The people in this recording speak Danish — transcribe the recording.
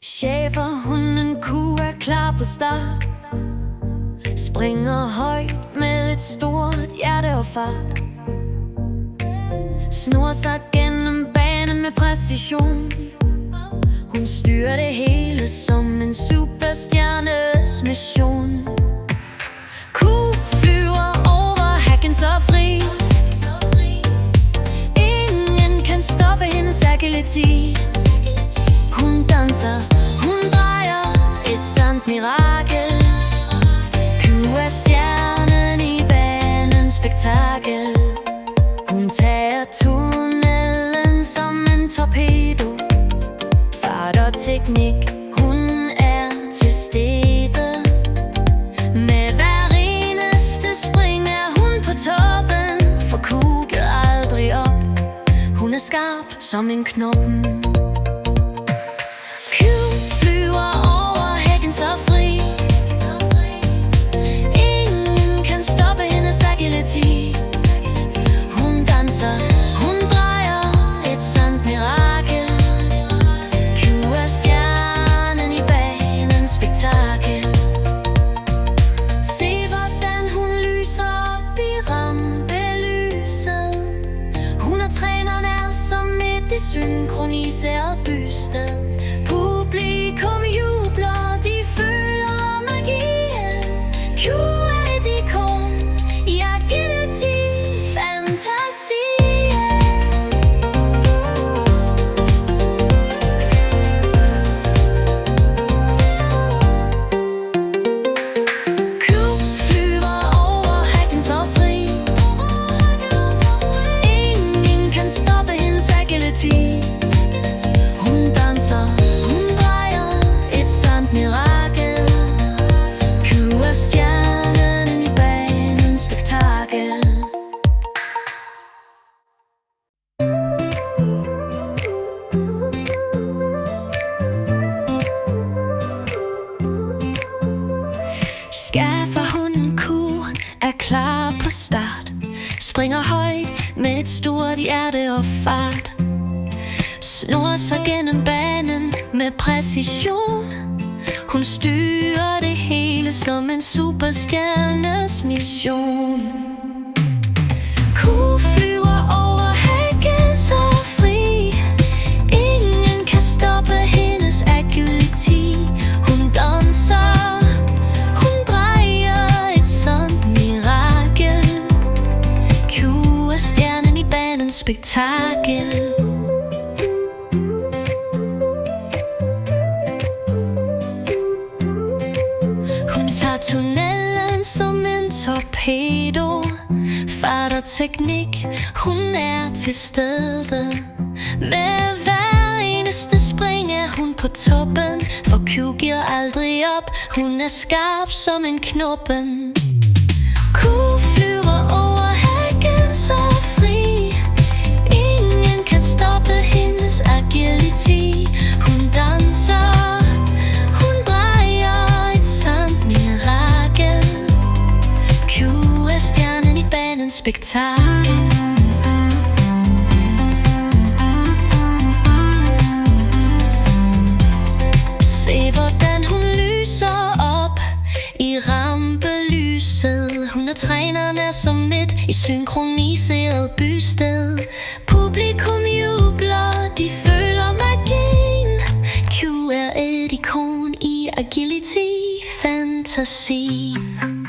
Schæferhunden Q er klar på start. Springer højt med et stort hjerte og fart. Snor sig gennem banen med præcision. Hun styrer det hele som en superstjernes mission. Q flyver over hacken så fri. Ingen kan stoppe hendes agilitet. Hun danser, hun drejer, et sandt mirakel. Q er stjernen i banens spektakel. Hun tager tunnelen som en torpedo. Fart og teknik, hun er til stede. Med hver eneste spring er hun på toppen. For Q giver aldrig op. Hun er skarp som en knoppen. Q flyver over hækken så fri. Ingen kan stoppe hendes agilitet. Hun danser, hun drejer, et sandt mirakel. Q er stjernen i banens spektakel. Se hvordan hun lyser op i rampelyset. Hun og træneren er som et synkroniseret bysted. Publikum jubler, de føler magien. Q er et ikon i agilitet, fantasien. Q flyver over hacken så fri. Ingen kan stoppe hendes agilitet. Hun danser, hun drejer, et sandt mirakel. Q er stjernen i banens spektakel. Schæferhunden Q er klar på start. Springer højt med et stort hjerte og fart. Snor sig gennem banen med præcision. Hun styrer det hele som en superstjernes mission. Q flyver over hækken så fri. Ingen kan stoppe hendes agilitet. Hun danser, hun drejer, et sandt mirakel. Q er stjernen i banens spektakel. Hun tager tunnelen som en torpedo. Fart og teknik, hun er til stede. Med hver eneste spring er hun på toppen. For Q giver aldrig op. Hun er skarp som en knoppen. Q flyver over hækken så fri. Ingen kan stoppe hendes agilitet. Hun danser, hun drejer, et sandt mirakel. Q er stjernen i banens spektakel. Se hvordan hun lyser op i rampelyset. Hun og træneren er som et synkroniseret bysted. Publikum jubler, de føler magien. Q er et ikon i agilitet, fantasien.